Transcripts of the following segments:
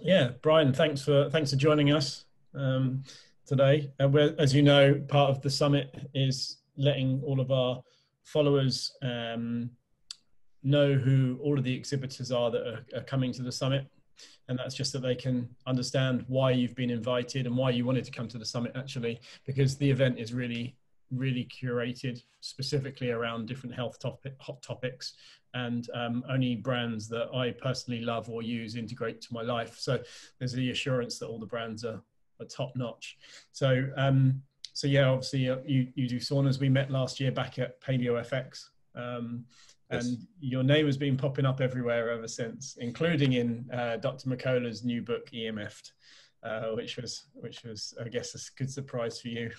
Yeah, Brian, thanks for joining us today. As you know, part of the summit is letting all of our followers know who all of the exhibitors are that are coming to the summit. And that's just that they can understand why you've been invited and why you wanted to come to the summit, actually, because the event is really curated specifically around different hot topics, and only brands that I personally love or use integrate to my life. So there's the assurance that all the brands are top notch. So yeah, obviously you do saunas. We met last year back at Paleo FX. Yes. And your name has been popping up everywhere ever since, including in Dr. Mercola's new book, EMF'd, which was, I guess, a good surprise for you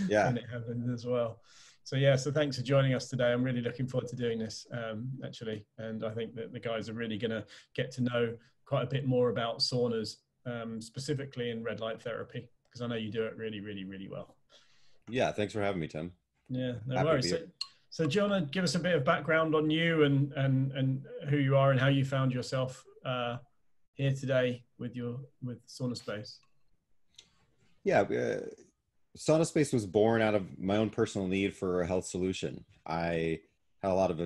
Yeah. when it happened as well. So yeah, so thanks for joining us today. I'm really looking forward to doing this, actually. And I think that the guys are really going to get to know quite a bit more about saunas, specifically in red light therapy, because I know you do it really well. Yeah. Thanks for having me, Tim. Yeah, no Happy to worries. be here. So do you want to give us a bit of background on you and who you are and how you found yourself here today with Sauna Space? Yeah. Sauna Space was born out of my own personal need for a health solution. I had a lot of,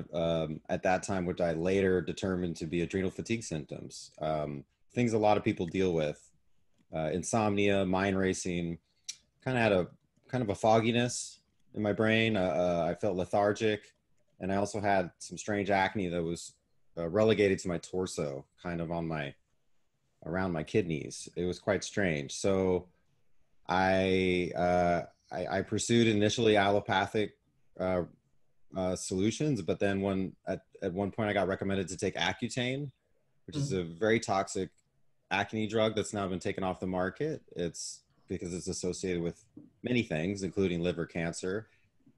at that time, which I later determined to be adrenal fatigue symptoms, things a lot of people deal with, insomnia, mind racing, had a fogginess in my brain. I felt lethargic, and I also had some strange acne that was relegated to my torso, around my kidneys. It was quite strange. So I pursued initially allopathic solutions, but then at one point I got recommended to take Accutane, which is a very toxic acne drug that's now been taken off the market. It's because it's associated with many things, including liver cancer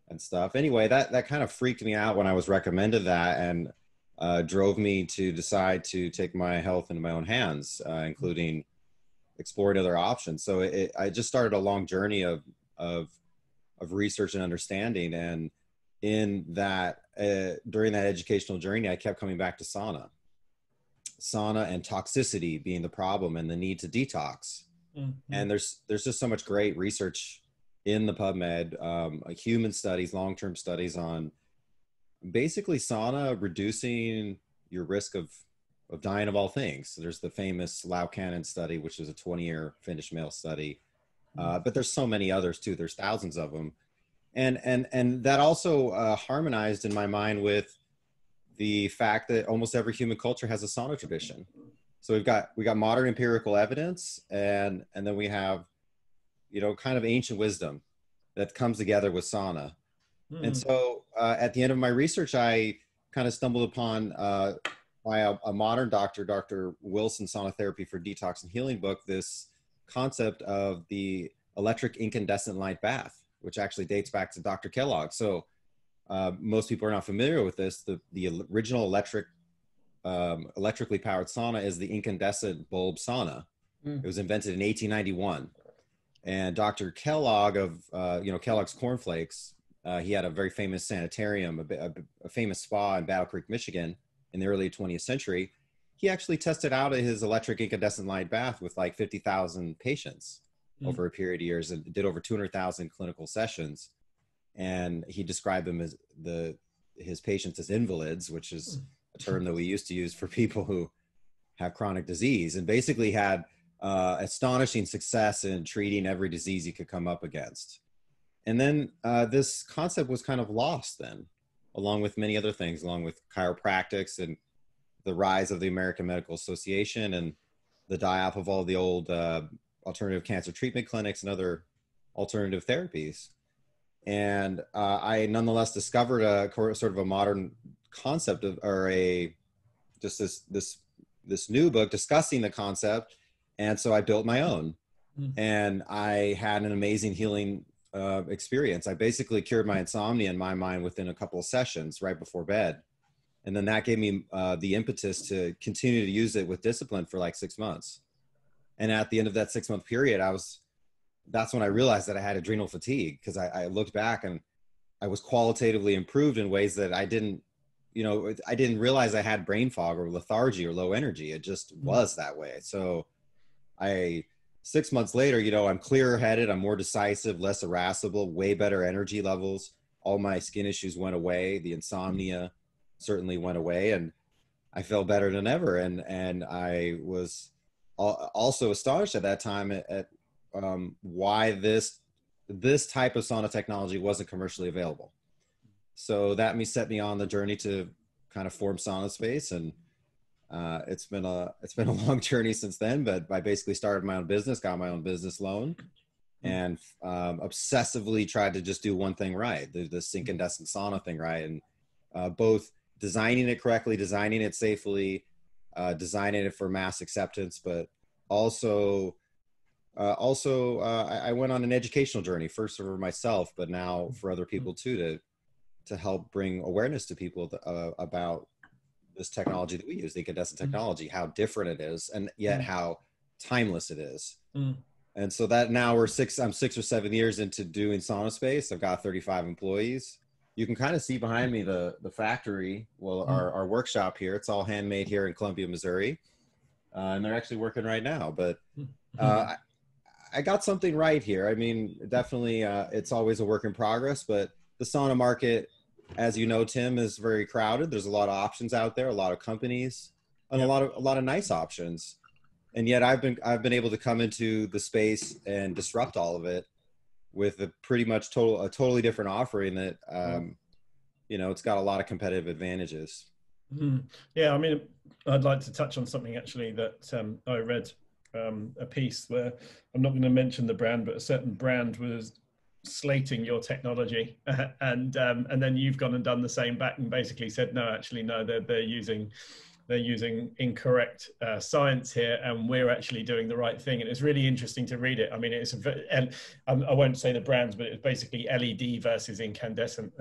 and stuff. Anyway, that kind of freaked me out when I was recommended that, and drove me to decide to take my health into my own hands, including exploring other options. So I just started a long journey of research and understanding. And in that, during that educational journey, I kept coming back to sauna and toxicity being the problem and the need to detox. And there's just so much great research in the PubMed, human studies, long-term studies on basically sauna reducing your risk of dying of all things. So there's the famous Lakhiani study, which is a 20-year Finnish male study. But there's so many others too. There's thousands of them. And that also harmonized in my mind with the fact that almost every human culture has a sauna tradition. So we got modern empirical evidence, and then we have, kind of ancient wisdom that comes together with sauna. And so at the end of my research, I kind of stumbled upon by a modern doctor, Dr. Wilson, Sauna Therapy for Detox and Healing book, this concept of the electric incandescent light bath, which actually dates back to Dr. Kellogg. So most people are not familiar with this. The original electrically powered sauna is the incandescent bulb sauna. It was invented in 1891. And Dr. Kellogg of, Kellogg's Cornflakes, he had a very famous sanitarium, a famous spa in Battle Creek, Michigan in the early 20th century. He actually tested out his electric incandescent light bath with like 50,000 patients over a period of years, and did over 200,000 clinical sessions. And he described them as his patients as invalids, which is a term that we used to use for people who have chronic disease, and basically had astonishing success in treating every disease he could come up against. And then this concept was kind of lost then, along with many other things, along with chiropractics and the rise of the American Medical Association and the die-off of all the old alternative cancer treatment clinics and other alternative therapies. And I nonetheless discovered a sort of a modern concept this new book discussing the concept. And so I built my own, and I had an amazing healing experience. I basically cured my insomnia in my mind within a couple of sessions right before bed. And then that gave me the impetus to continue to use it with discipline for like 6 months. And at the end of that 6-month period, that's when I realized that I had adrenal fatigue, because I looked back and I was qualitatively improved in ways that I didn't realize I had brain fog or lethargy or low energy. It just was that way. So 6 months later, you know, I'm clearer headed, I'm more decisive, less irascible, way better energy levels. All my skin issues went away. The insomnia certainly went away, and I felt better than ever. And I was also astonished at that time at why this type of sauna technology wasn't commercially available. So that set me on the journey to kind of form Sauna Space, and it's been a long journey since then. But I basically started my own business, got my own business loan, and obsessively tried to just do one thing right, the incandescent sauna thing right, and both designing it correctly, designing it safely, designing it for mass acceptance, but also I went on an educational journey, first for myself, but now for other people too, to help bring awareness to people about this technology that we use, the incandescent technology, how different it is, and yet how timeless it is. And so that now I'm 6 or 7 years into doing Sauna Space. I've got 35 employees. You can kind of see behind me the factory, well, our workshop here. It's all handmade here in Columbia, Missouri. And they're actually working right now. But I got something right here. I mean, definitely it's always a work in progress, but the sauna market, as you know, Tim, is very crowded. There's a lot of options out there, a lot of companies, and a lot of nice options. And yet I've been able to come into the space and disrupt all of it with a pretty much a totally different offering that, you know, it's got a lot of competitive advantages. Yeah, I mean, I'd like to touch on something actually that I read a piece where, I'm not going to mention the brand, but a certain brand was slating your technology, and then you've gone and done the same back and basically said, no, actually, no, they're using incorrect science here, and we're actually doing the right thing. And it's really interesting to read it. I mean, and I won't say the brands, but it's basically LED versus incandescent,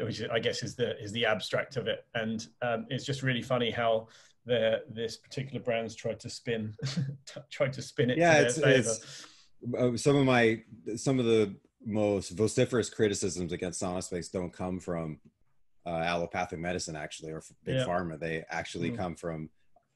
which I guess is the abstract of it. And it's just really funny how this particular brand's tried to spin it Yeah, to their favor. Some of the most vociferous criticisms against Sauna Space don't come from allopathic medicine, actually, or big pharma. They actually come from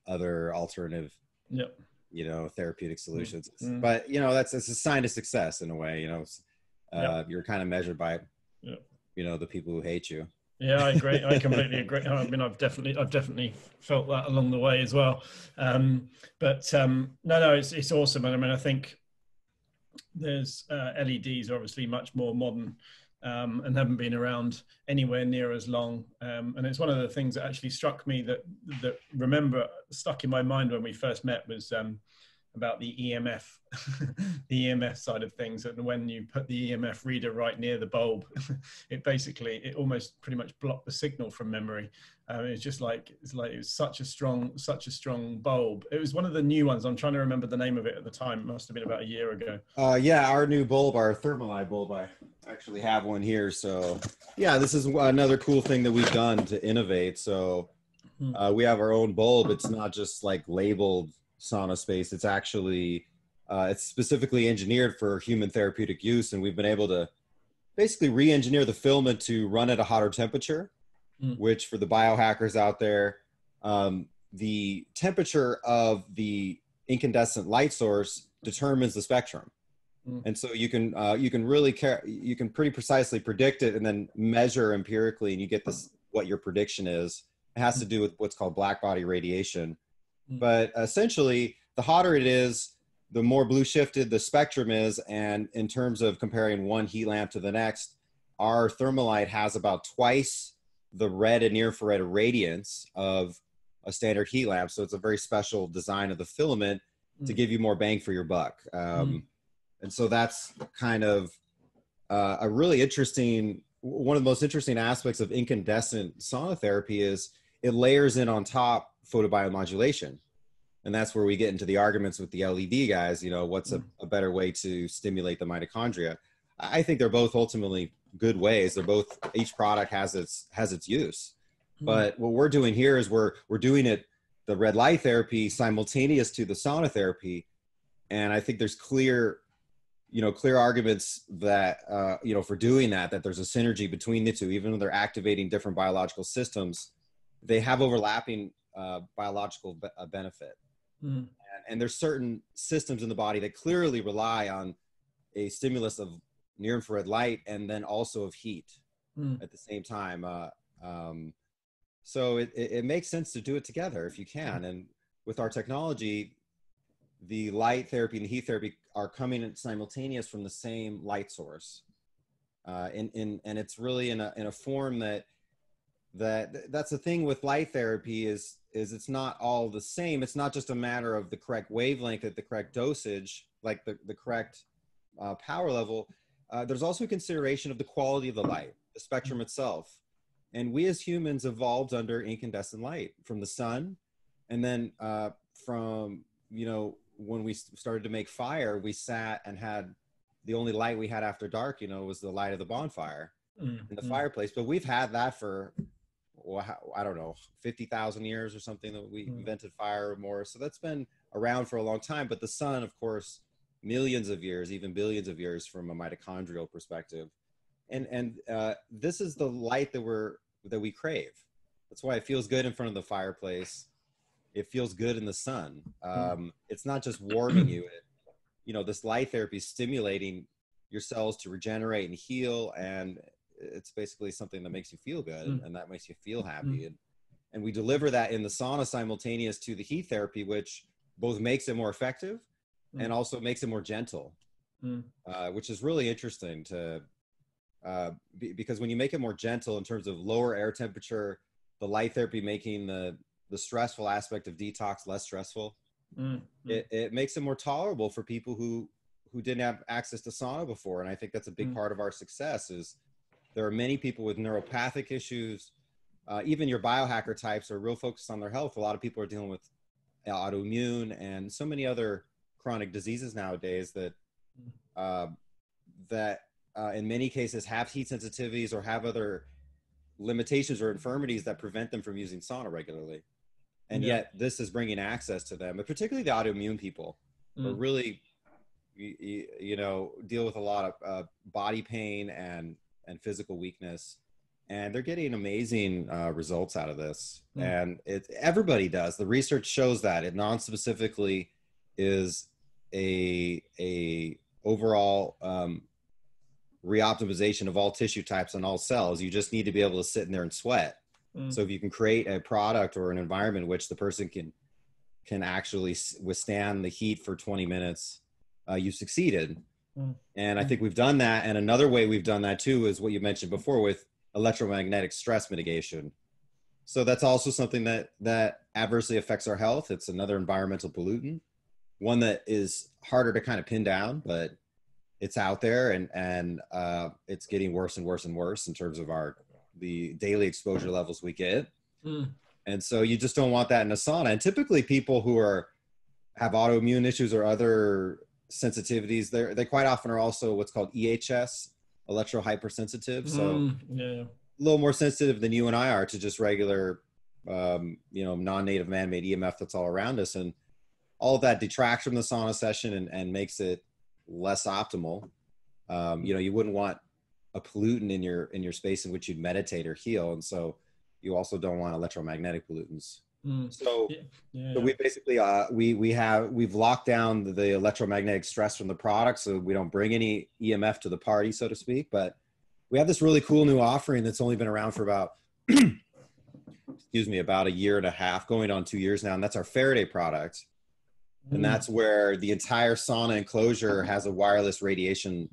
other alternative, you know, therapeutic solutions. But you know, it's a sign of success in a way. You know, you're kind of measured by, you know, the people who hate you. Yeah, I agree. I completely agree. I mean, I've definitely felt that along the way as well. But no, it's awesome. And I mean, I think there's LEDs are obviously much more modern and haven't been around anywhere near as long. And it's one of the things that actually struck me that stuck in my mind when we first met was about the EMF, the EMF side of things. And when you put the EMF reader right near the bulb, it almost pretty much blocked the signal from memory. It's it was such a strong bulb. It was one of the new ones. I'm trying to remember the name of it at the time. It must have been about a year ago. Yeah, our new bulb, our Thermalite bulb, I actually have one here. So yeah, this is another cool thing that we've done to innovate. So we have our own bulb. It's not just like labeled Sauna Space. It's actually it's specifically engineered for human therapeutic use, and we've been able to basically re-engineer the filament to run at a hotter temperature, which for the biohackers out there, the temperature of the incandescent light source determines the spectrum. And so you can you can pretty precisely predict it and then measure empirically, and you get this, what your prediction is. It has to do with what's called black body radiation. But essentially, the hotter it is, the more blue shifted the spectrum is. And in terms of comparing one heat lamp to the next, our Thermalite has about twice the red and near-infrared radiance of a standard heat lamp. So it's a very special design of the filament to give you more bang for your buck. And so that's kind of a really interesting, one of the most interesting aspects of incandescent sauna therapy is it layers in on top photobiomodulation. And that's where we get into the arguments with the LED guys, you know, what's a better way to stimulate the mitochondria. I think they're both ultimately good ways. They're both, each product has its use. But what we're doing here is we're doing it, the red light therapy simultaneous to the sauna therapy. And I think there's clear arguments that, you know, for doing that there's a synergy between the two, even though they're activating different biological systems, they have overlapping biological benefit. And there's certain systems in the body that clearly rely on a stimulus of near infrared light and then also of heat at the same time. So it makes sense to do it together if you can. And with our technology, the light therapy and the heat therapy are coming in simultaneous from the same light source. And it's really in a form that's the thing with light therapy is it's not all the same. It's not just a matter of the correct wavelength at the correct dosage, like the correct power level. There's also a consideration of the quality of the light, the spectrum itself. And we as humans evolved under incandescent light from the sun. And then from, when we started to make fire, we sat and had the only light we had after dark, was the light of the bonfire in the fireplace. But we've had that for, I don't know, 50,000 years or something that we invented fire or more. So that's been around for a long time. But the sun, of course, millions of years, even billions of years from a mitochondrial perspective. And this is the light that we crave. That's why it feels good in front of the fireplace. It feels good in the sun. It's not just warming you. This light therapy is stimulating your cells to regenerate and heal. And it's basically something that makes you feel good and that makes you feel happy. And we deliver that in the sauna simultaneous to the heat therapy, which both makes it more effective and also makes it more gentle, which is really interesting because when you make it more gentle in terms of lower air temperature, the light therapy making the stressful aspect of detox less stressful, it makes it more tolerable for people who didn't have access to sauna before. And I think that's a big part of our success is there are many people with neuropathic issues. Even your biohacker types are real focused on their health. A lot of people are dealing with autoimmune and so many other chronic diseases nowadays that in many cases have heat sensitivities or have other limitations or infirmities that prevent them from using sauna regularly. And yet this is bringing access to them, but particularly the autoimmune people who really, deal with a lot of body pain and physical weakness. And they're getting amazing results out of this. And everybody does. The research shows that it non-specifically is a overall reoptimization of all tissue types and all cells. You just need to be able to sit in there and sweat. So if you can create a product or an environment in which the person can actually withstand the heat for 20 minutes, you've succeeded. And I think we've done that. And another way we've done that too is what you mentioned before with electromagnetic stress mitigation. So that's also something that adversely affects our health. It's another environmental pollutant, one that is harder to kind of pin down, but it's out there and it's getting worse and worse and worse in terms of the daily exposure levels we get. And so you just don't want that in a sauna. And typically people who have autoimmune issues or other sensitivities, they quite often are also what's called EHS, electro hypersensitive. So a little more sensitive than you and I are to just regular, non-native man-made EMF that's all around us. And all of that detracts from the sauna session and makes it less optimal. You wouldn't want a pollutant in your space in which you'd meditate or heal. And so you also don't want electromagnetic pollutants. So we basically, we've locked down the electromagnetic stress from the product. So we don't bring any EMF to the party, so to speak, but we have this really cool new offering that's only been around for about, about a year and a half, going on 2 years now. And that's our Faraday product. And that's where the entire sauna enclosure has a wireless radiation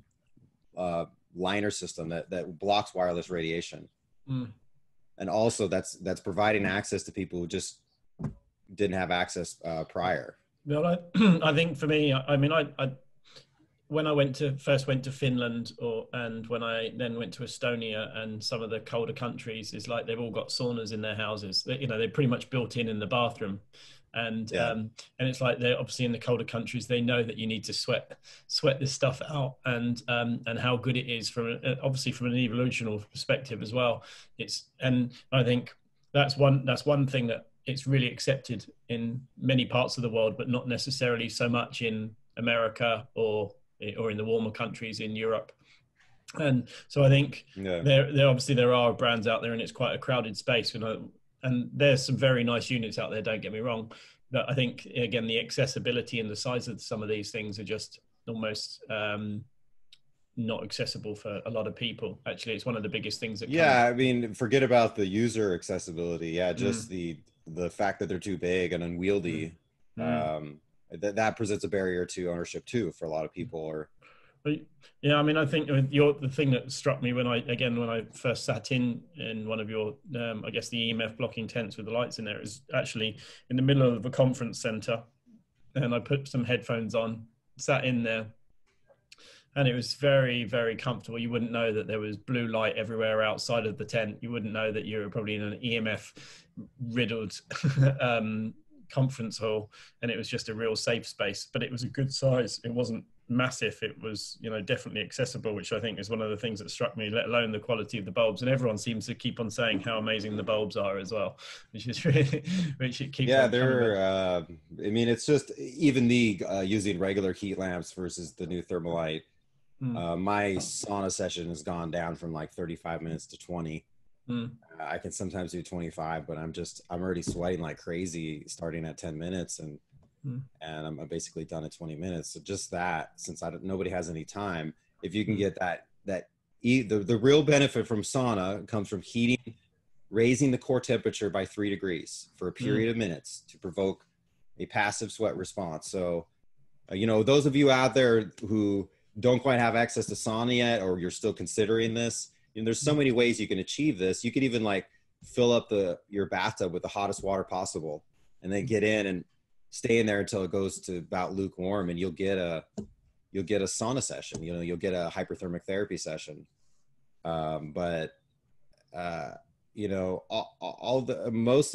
liner system that blocks wireless radiation. And also that's providing access to people who just didn't have access prior. Well, I think for me, I mean, I when I first went to Finland and when I then went to Estonia and some of the colder countries, it's like they've all got saunas in their houses. They're pretty much built in the bathroom. And it's like they're obviously in the colder countries, they know that you need to sweat this stuff out and how good it is obviously from an evolutionary perspective as well. And I think that's one thing that it's really accepted in many parts of the world, but not necessarily so much in America or in the warmer countries in Europe. And so I think there are brands out there and it's quite a crowded space, and there's some very nice units out there, don't get me wrong, But I think, again, the accessibility and the size of some of these things are just almost not accessible for a lot of people. Actually, it's one of the biggest things that I mean, forget about the user accessibility. Yeah, just Mm. the fact that they're too big and unwieldy. Mm. That presents a barrier to ownership too for a lot of people. Or But, yeah, I mean, I think the thing that struck me when I first sat in one of your, I guess the EMF blocking tents with the lights in there, is actually in the middle of a conference center, and I put some headphones on, sat in there, and it was very, very comfortable. You wouldn't know that there was blue light everywhere outside of the tent. You wouldn't know that you were probably in an EMF riddled conference hall, and it was just a real safe space. But it was a good size. It wasn't massive. It was, definitely accessible, which I think is one of the things that struck me, let alone the quality of the bulbs. And everyone seems to keep on saying how amazing the bulbs are as well, which is really, which it keeps on they're I mean, it's just even using regular heat lamps versus the new Thermalite. My sauna session has gone down from like 35 minutes to 20. I can sometimes do 25, but I'm already sweating like crazy starting at 10 minutes, and I'm basically done at 20 minutes. So just that, since nobody has any time, if you can get the real benefit from sauna comes from raising the core temperature by 3 degrees for a period of minutes to provoke a passive sweat response. So, those of you out there who don't quite have access to sauna yet, or you're still considering this, there's so many ways you can achieve this. You could even like fill up your bathtub with the hottest water possible, and then get in and stay in there until it goes to about lukewarm, and you'll get a sauna session. You'll get a hyperthermic therapy session. Most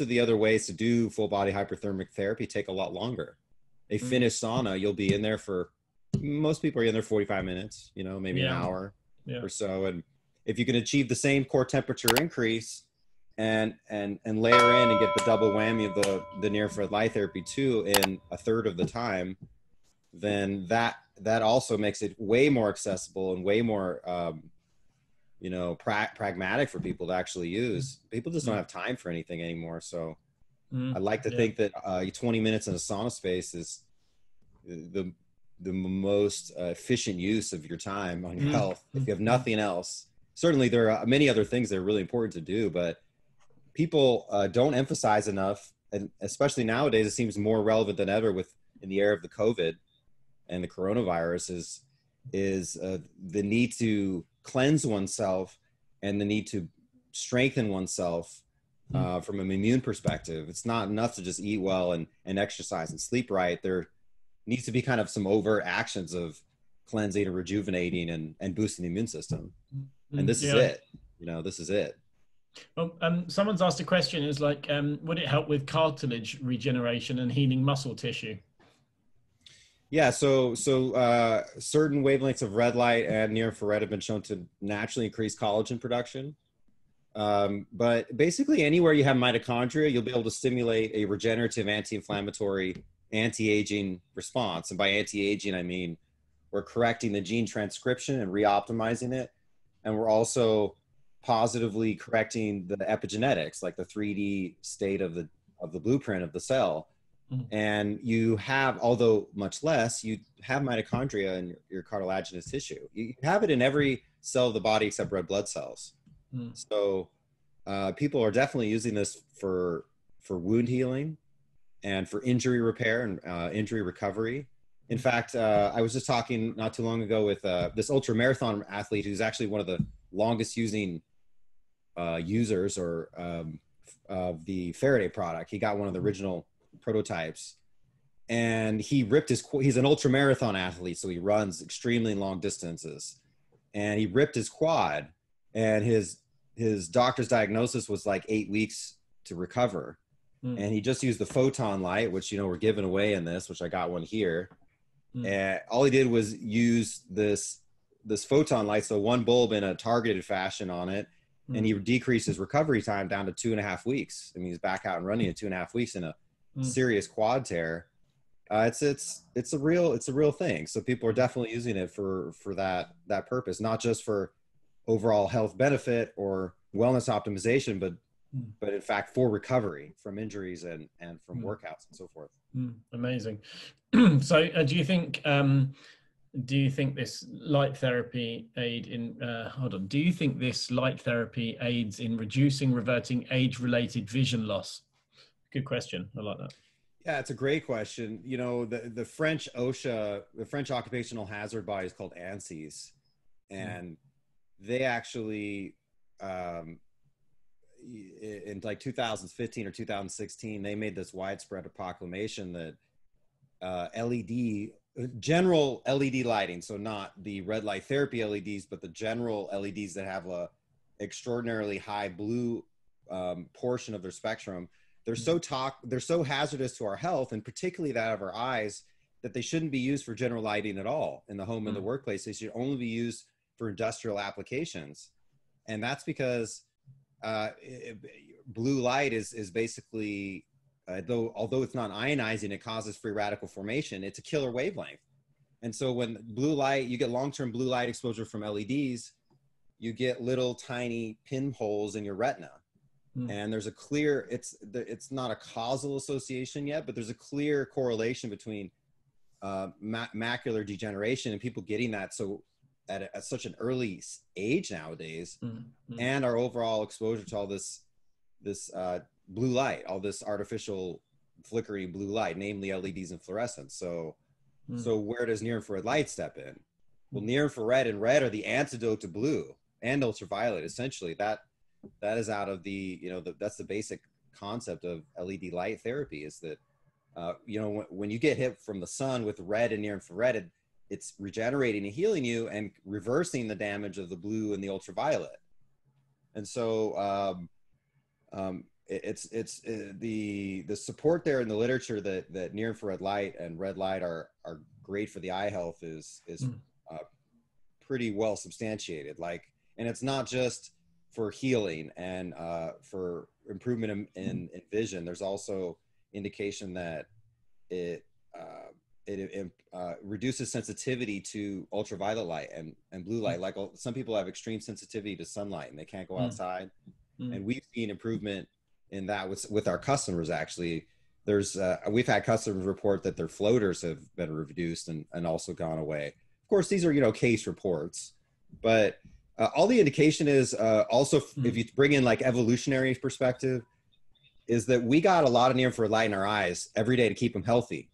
of the other ways to do full body hyperthermic therapy take a lot longer. A finished sauna, you'll be in there for, most people are in there 45 minutes, maybe an hour or so. And if you can achieve the same core temperature increase and layer in and get the double whammy of the near infrared light therapy too in a third of the time, then that also makes it way more accessible and way more pragmatic for people to actually use. People just don't have time for anything anymore. So I'd like to think that 20 minutes in a sauna space is the most efficient use of your time on your health. If you have nothing else, certainly there are many other things that are really important to do, but people don't emphasize enough, and especially nowadays, it seems more relevant than ever in the era of the COVID and the coronavirus is the need to cleanse oneself and the need to strengthen oneself from an immune perspective. It's not enough to just eat well and exercise and sleep right. There needs to be kind of some overt actions of cleansing and rejuvenating and boosting the immune system. And this is it. This is it. Well, someone's asked a question, is like, would it help with cartilage regeneration and healing muscle tissue? Yeah, so certain wavelengths of red light and near infrared have been shown to naturally increase collagen production. But basically anywhere you have mitochondria, you'll be able to stimulate a regenerative, anti-inflammatory, anti-aging response. And by anti-aging, I mean we're correcting the gene transcription and re-optimizing it. And we're also positively correcting the epigenetics, like the 3D state of the blueprint of the cell. And you have, although much less, you have mitochondria in your cartilaginous tissue. You have it in every cell of the body except red blood cells. So people are definitely using this for wound healing and for injury repair and injury recovery. In fact, I was just talking not too long ago with this ultra marathon athlete who's actually one of the longest using users of the Faraday product. He got one of the original prototypes, and he's an ultra marathon athlete, so he runs extremely long distances, and he ripped his quad, and his doctor's diagnosis was like 8 weeks to recover. And he just used the photon light, which we're giving away in this, which I got one here. And all he did was use this photon light, so one bulb in a targeted fashion on it, and he decreased his recovery time down to 2.5 weeks. I mean, he's back out and running in 2.5 weeks in a serious quad tear. It's a real thing. So people are definitely using it for that purpose, not just for overall health benefit or wellness optimization, but but in fact for recovery from injuries and from workouts and so forth. Amazing. So do you think this light therapy do you think this light therapy aids in reducing, reverting age-related vision loss? Good question. I like that. Yeah, it's a great question. You know, the French OSHA, the French Occupational Hazard Body is called ANSIS, and they actually, in like 2015 or 2016, they made this widespread proclamation that general LED lighting, so not the red light therapy LEDs, but the general LEDs that have a extraordinarily high blue portion of their spectrum, they're so hazardous to our health, and particularly that of our eyes, that they shouldn't be used for general lighting at all in the home and the workplace. They should only be used for industrial applications. And that's because blue light is basically, although it's not ionizing, it causes free radical formation. It's a killer wavelength. And so when blue light, you get long-term blue light exposure from LEDs, you get little tiny pinholes in your retina. And there's a clear, it's not a causal association yet, but there's a clear correlation between macular degeneration and people getting that so at such an early age nowadays, and our overall exposure to all this blue light, all this artificial flickering blue light, namely LEDs and fluorescence. So where does near infrared light step in? Well, near infrared and red are the antidote to blue and ultraviolet. Essentially, that is out of the, that's the basic concept of LED light therapy, is that, when you get hit from the sun with red and near infrared, it's regenerating and healing you and reversing the damage of the blue and the ultraviolet. And so the support there in the literature that near infrared light and red light are great for the eye health is pretty well substantiated. And it's not just for healing and for improvement in vision. There's also indication that it reduces sensitivity to ultraviolet light and blue light. Like some people have extreme sensitivity to sunlight and they can't go outside. And we've seen improvement in that with our customers. Actually, we've had customers report that their floaters have been reduced and also gone away. Of course, these are case reports, but all the indication is also, if you bring in like evolutionary perspective, is that we got a lot of near infrared light in our eyes every day to keep them healthy.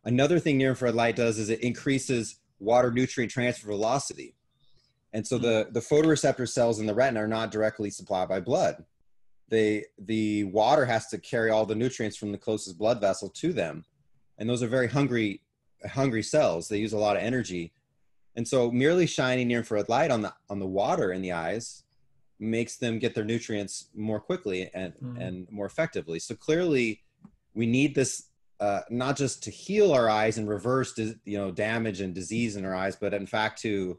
Another thing near infrared light does is it increases water nutrient transfer velocity. And so the photoreceptor cells in the retina are not directly supplied by blood. The water has to carry all the nutrients from the closest blood vessel to them. And those are very hungry cells. They use a lot of energy. And so merely shining near infrared light on the water in the eyes makes them get their nutrients more quickly and more effectively. So clearly we need this, not just to heal our eyes and reverse, damage and disease in our eyes, but in fact to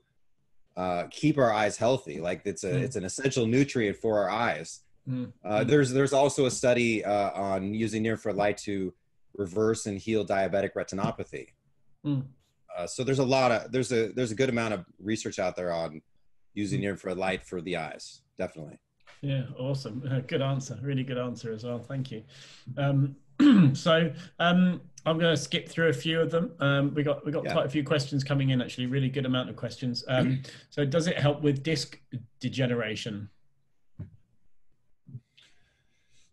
keep our eyes healthy. Like it's an essential nutrient for our eyes. There's also a study on using near infrared light to reverse and heal diabetic retinopathy. So there's a good amount of research out there on using near infrared light for the eyes. Definitely. Yeah, awesome. Good answer. Really good answer as well. Thank you. So I'm going to skip through a few of them. We got quite a few questions coming in, actually. Really good amount of questions. So does it help with disc degeneration?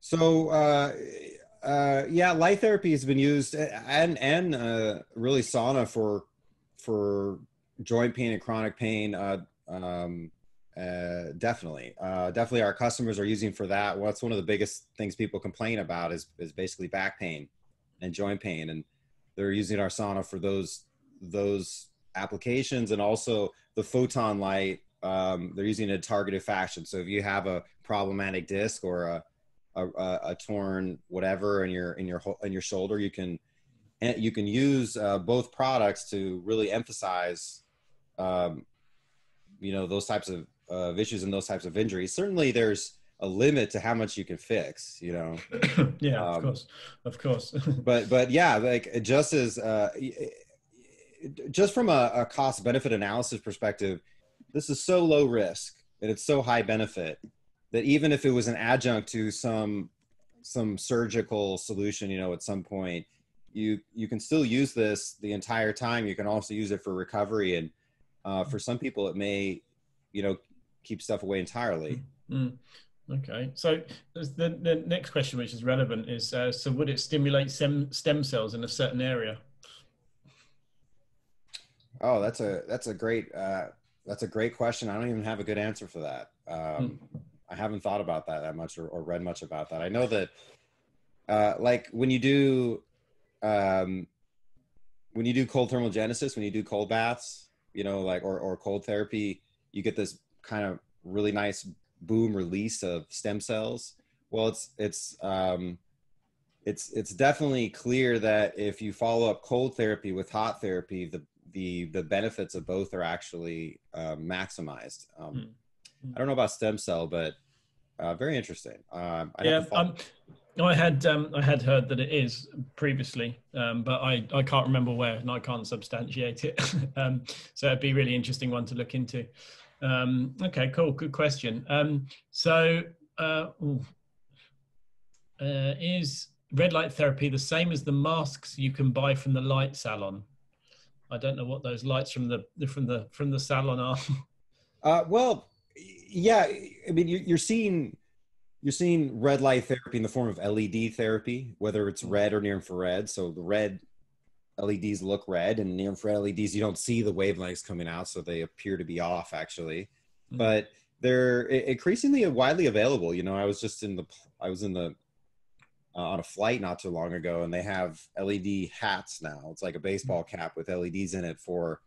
So yeah, light therapy has been used and really sauna for joint pain and chronic pain. Definitely our customers are using for that. What's one of the biggest things people complain about is basically back pain and joint pain, and they're using our sauna for those applications. And also the photon light, they're using it in a targeted fashion. So if you have a problematic disc or a torn whatever in your shoulder, you can use both products to really emphasize those types of issues and those types of injuries. Certainly there's a limit to how much you can fix, Yeah, of course. but yeah, like just from a cost benefit analysis perspective, this is so low risk and it's so high benefit that even if it was an adjunct to some surgical solution, you know, at some point, you can still use this the entire time. You can also use it for recovery, and for some people, it may, you know, keep stuff away entirely. Okay, so the next question, which is relevant, is so would it stimulate stem cells in a certain area? Oh, that's a great question. I don't even have a good answer for that. I haven't thought about that much or read much about that. I know that like when you do cold thermogenesis, when you do cold baths, you know, like or cold therapy, you get this kind of really nice boom release of stem cells. Well, it's definitely clear that if you follow up cold therapy with hot therapy, the benefits of both are actually maximized. I don't know about stem cell, but very interesting. I had heard that it is previously, but I can't remember where, and I can't substantiate it. So it'd be a really interesting one to look into. Okay, cool, good question. Is red light therapy the same as the masks you can buy from the light salon? I don't know what those lights from the salon are. Well, yeah, I mean, you're seeing red light therapy in the form of LED therapy, whether it's red or near infrared. So the red LEDs look red, and near infrared LEDs, you don't see the wavelengths coming out, so they appear to be off actually. But they're increasingly widely available. You know, I was on a flight not too long ago, and they have LED hats now. It's like a baseball cap with LEDs in it for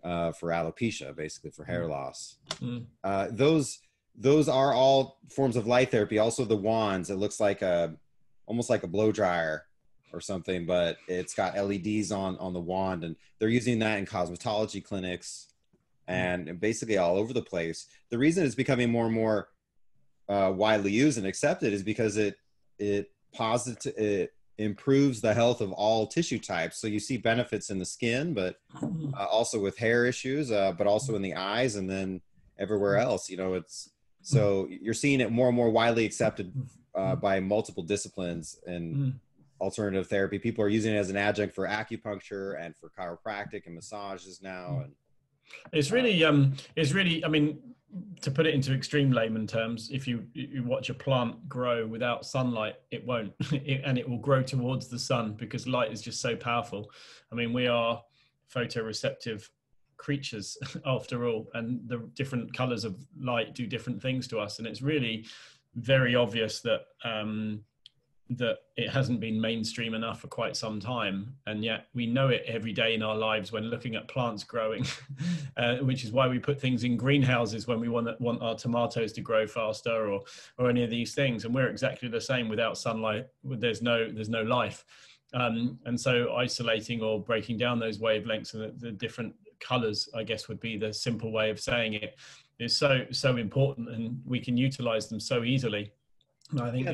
alopecia, basically for hair loss. Those are all forms of light therapy. Also the wands, it looks like almost like a blow dryer or something, but it's got LEDs on the wand, and they're using that in cosmetology clinics and basically all over the place. The reason it's becoming more and more widely used and accepted is because it improves the health of all tissue types. So you see benefits in the skin, but also with hair issues, but also in the eyes, and then everywhere else. You know, so you're seeing it more and more widely accepted by multiple disciplines and alternative therapy. People are using it as an adjunct for acupuncture and for chiropractic and massages now. And it's really, I mean, to put it into extreme layman terms, if you watch a plant grow without sunlight, it won't, and it will grow towards the sun because light is just so powerful. I mean, we are photoreceptive creatures after all, and the different colors of light do different things to us. And it's really very obvious that that it hasn't been mainstream enough for quite some time, and yet we know it every day in our lives when looking at plants growing, which is why we put things in greenhouses when we want our tomatoes to grow faster or any of these things. And we're exactly the same. Without sunlight, there's no life. And so isolating or breaking down those wavelengths and the different colors, I guess would be the simple way of saying it, is so important, and we can utilize them so easily. I think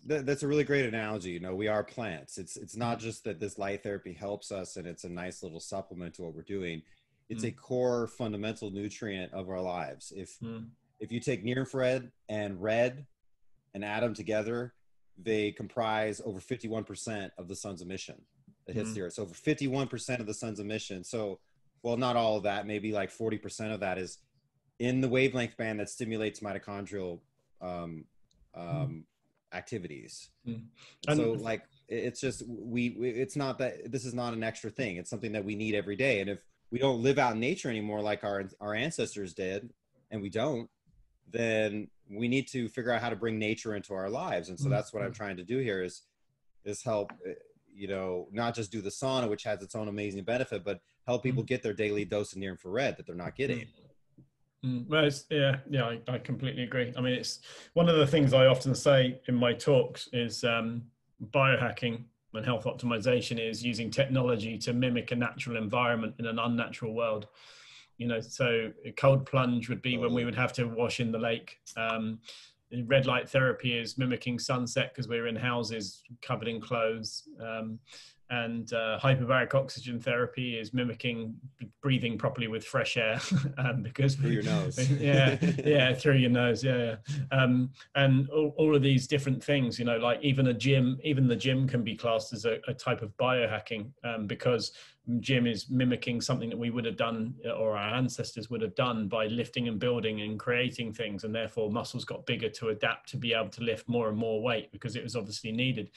that's a really great analogy. You know, we are plants. It's not just that this light therapy helps us and it's a nice little supplement to what we're doing. It's a core fundamental nutrient of our lives. If you take near infrared and red and add them together, they comprise over 51% of the sun's emission that hits the earth. So over 51% of the sun's emission. So, well, not all of that, maybe like 40% of that is in the wavelength band that stimulates mitochondrial activities. So like, it's just, it's not that this is not an extra thing. It's something that we need every day. And if we don't live out in nature anymore, like our ancestors did, and we don't, then we need to figure out how to bring nature into our lives. And so that's what I'm trying to do here is help, you know, not just do the sauna, which has its own amazing benefit, but help people get their daily dose of near infrared that they're not getting. Well, I completely agree. I mean, it's one of the things I often say in my talks is biohacking and health optimization is using technology to mimic a natural environment in an unnatural world. You know, so a cold plunge would be when we would have to wash in the lake. Red light therapy is mimicking sunset because we're in houses covered in clothes. and hyperbaric oxygen therapy is mimicking breathing properly with fresh air, because through your nose. through your nose, and all of these different things, you know, like even the gym can be classed as a type of biohacking, because gym is mimicking something that we would have done, or our ancestors would have done, by lifting and building and creating things, and therefore muscles got bigger to adapt to be able to lift more and more weight because it was obviously needed.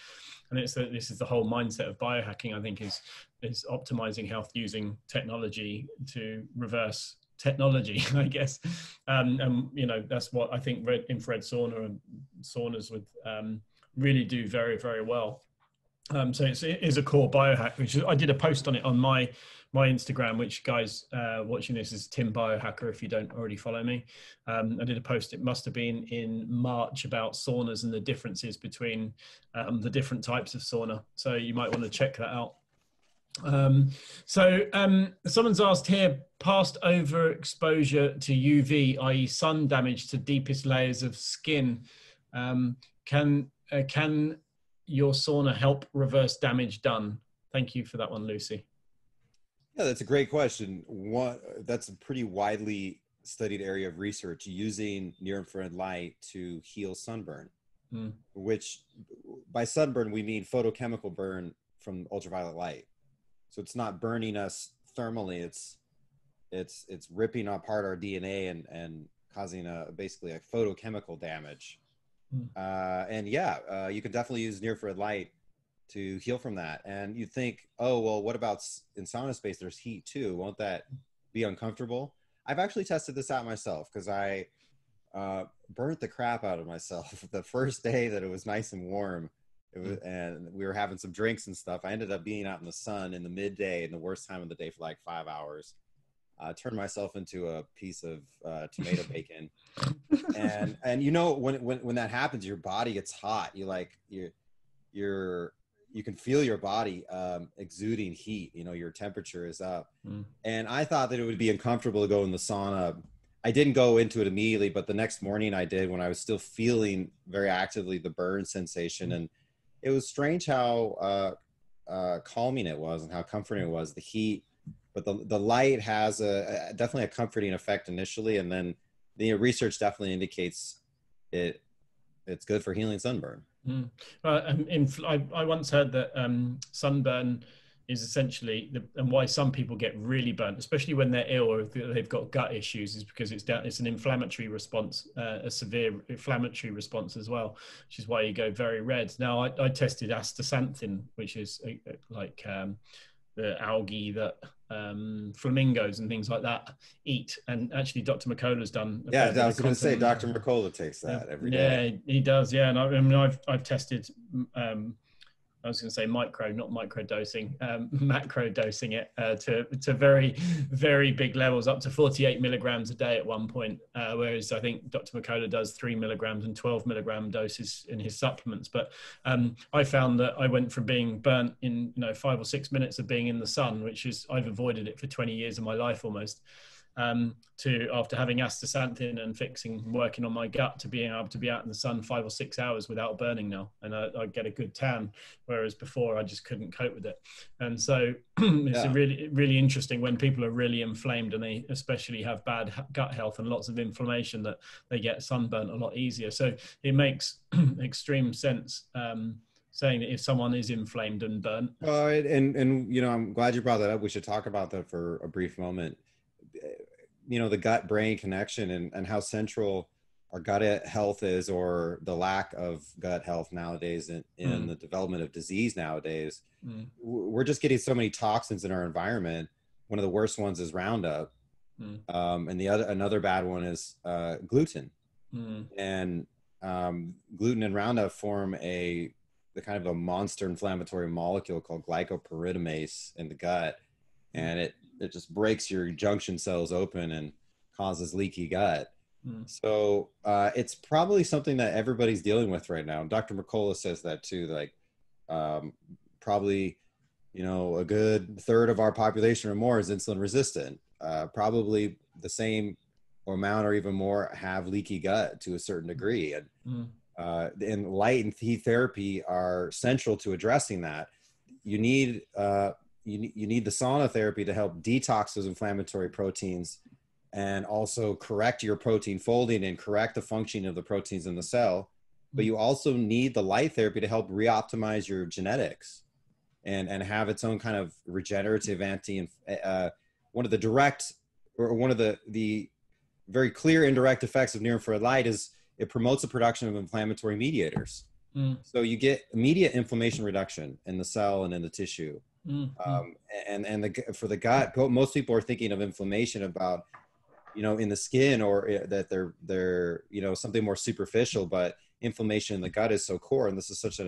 And this is the whole mindset of biohacking, I think, is optimizing health using technology to reverse technology, I guess. And you know, that's what I think infrared sauna and saunas would really do very, very well. So it is a core biohack, which I did a post on it on my Instagram, which, guys watching this, is Tim Biohacker if you don't already follow me. I did a post, it must have been in March, about saunas and the differences between the different types of sauna. So you might want to check that out. Someone's asked here, past overexposure to UV, i.e. sun damage to deepest layers of skin, can your sauna help reverse damage done? Thank you for that one, Lucy. Yeah, that's a great question. That's a pretty widely studied area of research, using near-infrared light to heal sunburn, which by sunburn, we mean photochemical burn from ultraviolet light. So it's not burning us thermally, it's ripping apart our DNA and causing basically a photochemical damage. And you can definitely use near-infrared light to heal from that. And you think, oh, well, what about in sauna space? There's heat too. Won't that be uncomfortable? I've actually tested this out myself, because I burnt the crap out of myself the first day that it was nice and warm. And we were having some drinks and stuff. I ended up being out in the sun in the midday, in the worst time of the day, for like 5 hours. Turned myself into a piece of tomato bacon. And you know, when that happens, your body gets hot. You can feel your body exuding heat. You know, your temperature is up. And I thought that it would be uncomfortable to go in the sauna. I didn't go into it immediately, but the next morning I did, when I was still feeling very actively the burn sensation. And it was strange how calming it was and how comforting it was, the heat. But the light has definitely a comforting effect initially, and then the research definitely indicates it's good for healing sunburn. I once heard that sunburn is essentially, and why some people get really burnt, especially when they're ill or if they've got gut issues, is because it's an inflammatory response, a severe inflammatory response as well, which is why you go very red. Now, I tested astaxanthin, which is like the algae that flamingos and things like that eat, and actually Dr. Mercola's done. I was going to say Dr. Mercola takes that every day. Yeah, he does. Yeah, and I mean, I've tested. I was going to say not micro dosing, macro dosing it to very, very big levels, up to 48 milligrams a day at one point. Whereas I think Dr. Mercola does 3 milligrams and 12 milligram doses in his supplements. But I found that I went from being burnt in 5 or 6 minutes of being in the sun, which is, I've avoided it for 20 years of my life almost, to, after having astaxanthin and working on my gut, to being able to be out in the sun 5 or 6 hours without burning now. And I get a good tan, whereas before I just couldn't cope with it. And so it's really, really interesting when people are really inflamed and they especially have bad gut health and lots of inflammation, that they get sunburnt a lot easier. So it makes extreme sense saying that if someone is inflamed and burnt. And I'm glad you brought that up. We should talk about that for a brief moment. The gut-brain connection and how central our gut health is, or the lack of gut health nowadays in the development of disease nowadays. We're just getting so many toxins in our environment. One of the worst ones is Roundup. And another bad one is gluten. And gluten and Roundup form the kind of a monster inflammatory molecule called glycopyridamase in the gut. And it just breaks your junction cells open and causes leaky gut. So it's probably something that everybody's dealing with right now. Dr. Mercola says that too, like probably, a good third of our population or more is insulin resistant. Probably the same amount or even more have leaky gut to a certain degree. And light and heat therapy are central to addressing that. you need you need the sauna therapy to help detox those inflammatory proteins and also correct your protein folding and correct the functioning of the proteins in the cell. But you also need the light therapy to help reoptimize your genetics and have its own kind of regenerative one of the direct, or one of the very clear indirect effects of near-infrared light is it promotes the production of inflammatory mediators. So you get immediate inflammation reduction in the cell and in the tissue. For the gut, most people are thinking of inflammation about, in the skin, or that they're something more superficial, but inflammation in the gut is so core. And this is such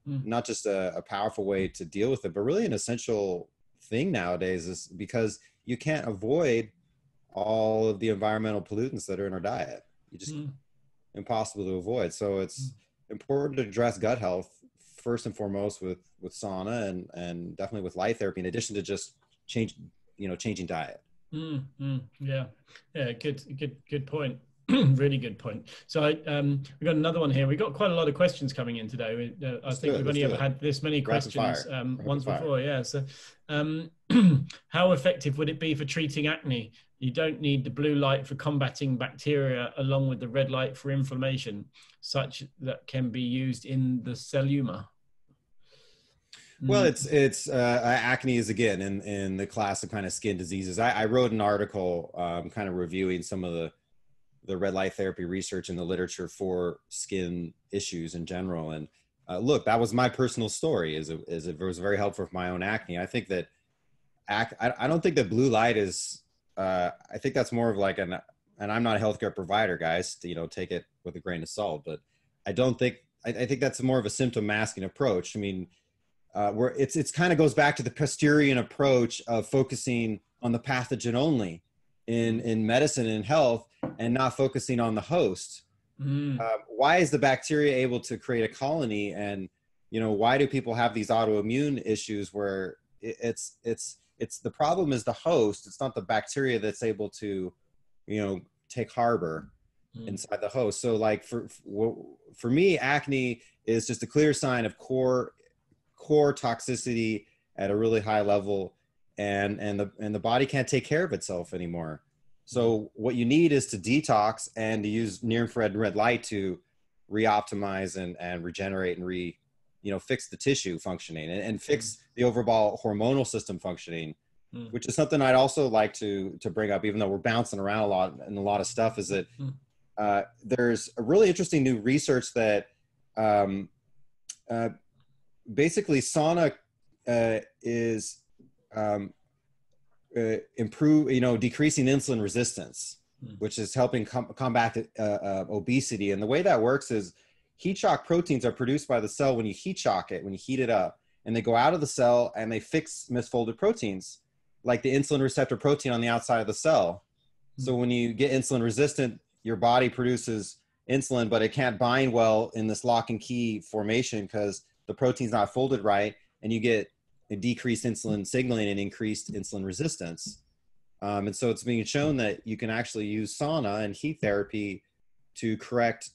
not just a powerful way to deal with it, but really an essential thing nowadays, is because you can't avoid all of the environmental pollutants that are in our diet. You just impossible to avoid. So it's important to address gut health first and foremost with sauna and definitely with light therapy, in addition to just changing diet. Yeah, good point. Really good point. So we got another one here. We got quite a lot of questions coming in today. I think we've only ever had this many questions once before. Yeah. So how effective would it be for treating acne? You don't need the blue light for combating bacteria along with the red light for inflammation, such that can be used in the celluma. Well, it's acne is again in the class of kind of skin diseases. I wrote an article kind of reviewing some of the red light therapy research in the literature for skin issues in general. And look, that was my personal story. It was very helpful for my own acne. I think that I don't think that blue light is. I think that's more of like and I'm not a healthcare provider, guys. Take it with a grain of salt. But I think that's more of a symptom masking approach. I mean, where it's kind of goes back to the Pasteur approach of focusing on the pathogen only in medicine and health, and not focusing on the host. Why is the bacteria able to create a colony? And, why do people have these autoimmune issues where it's the problem is the host. It's not the bacteria that's able to, take harbor inside the host. So like for me, acne is just a clear sign of core toxicity at a really high level, and the body can't take care of itself anymore. So what you need is to detox and to use near-infrared red light to reoptimize and regenerate and fix the tissue functioning and fix the overall hormonal system functioning, which is something I'd also like to bring up, even though we're bouncing around a lot and a lot of stuff, is that there's a really interesting new research that basically sauna is decreasing insulin resistance, which is helping combat obesity. And the way that works is heat shock proteins are produced by the cell when you heat shock it, when you heat it up, and they go out of the cell and they fix misfolded proteins, like the insulin receptor protein on the outside of the cell. So when you get insulin resistant, your body produces insulin, but it can't bind well in this lock and key formation because the protein's not folded right, and you get a decreased insulin signaling and increased insulin resistance. And so it's being shown that you can actually use sauna and heat therapy to correct,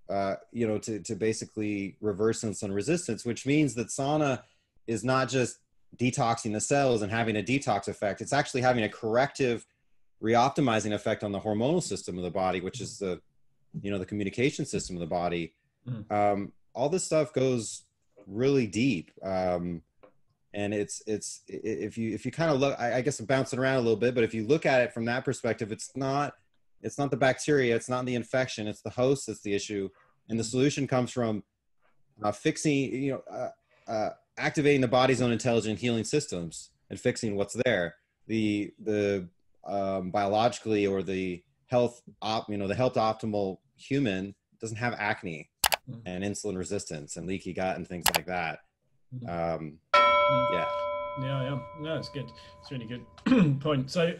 to basically reverse insulin resistance, which means that sauna is not just detoxing the cells and having a detox effect. It's actually having a corrective, reoptimizing effect on the hormonal system of the body, which is the communication system of the body. All this stuff goes really deep. And it's if you kind of look, I guess I'm bouncing around a little bit, but if you look at it from that perspective, it's not the bacteria, it's not the infection, it's the host that's the issue. And the solution comes from fixing, activating the body's own intelligent healing systems and fixing what's there. The biologically, or the health optimal human doesn't have acne and insulin resistance and leaky gut and things like that. Yeah. No, it's good. It's really good point. So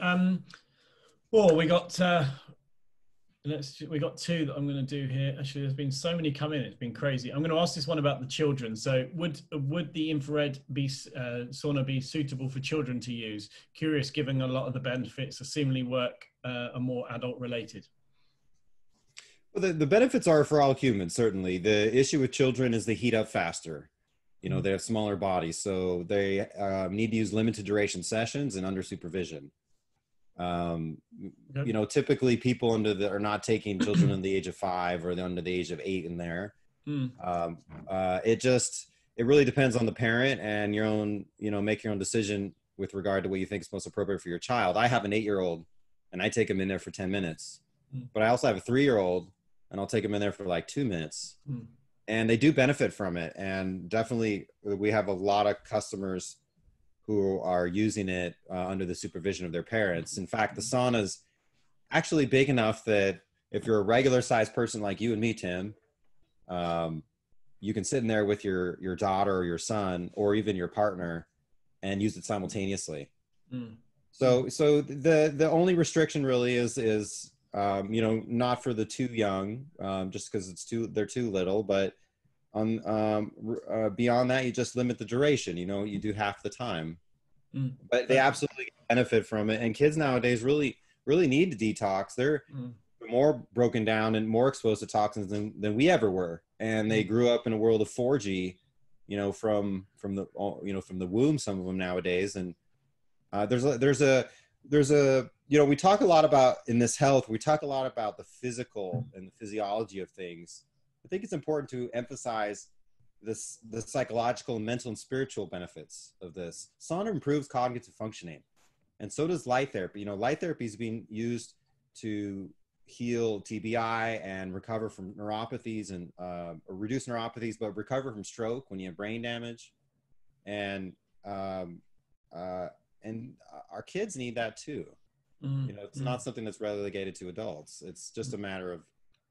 we got two that I'm going to do here. Actually, there's been so many come in, it's been crazy. I'm going to ask this one about the children. So would the infrared sauna be suitable for children to use? Curious, given a lot of the benefits that seemingly work are more adult related. Well, the benefits are for all humans, certainly. The issue with children is they heat up faster. You know, they have smaller bodies, so they need to use limited duration sessions and under supervision. You know, typically people are not taking children under the age of 5 or under the age of 8 in there. It really depends on the parent and your own, you know, make your own decision with regard to what you think is most appropriate for your child. I have an 8-year-old and I take him in there for 10 minutes, but I also have a 3-year-old and I'll take him in there for like 2 minutes. And they do benefit from it. And definitely we have a lot of customers who are using it under the supervision of their parents. In fact, the sauna is actually big enough that if you're a regular sized person like you and me, Tim, you can sit in there with your daughter or your son or even your partner and use it simultaneously. So the only restriction really is you know, not for the too young, just because they're too little, but beyond that, you just limit the duration. You know, you do half the time, but they absolutely benefit from it. And kids nowadays really need to detox. They're more broken down and more exposed to toxins than we ever were. And they grew up in a world of 4G, you know, from the womb, some of them nowadays. And there's a you know, we talk a lot about in this health, we talk a lot about the physical and the physiology of things. I think it's important to emphasize the psychological, mental, and spiritual benefits of this. Sauna improves cognitive functioning, and so does light therapy. You know, light therapy is being used to heal TBI and recover from neuropathies and or reduce neuropathies, but recover from stroke when you have brain damage. And our kids need that too. You know, it's not something that's relegated to adults. It's just a matter of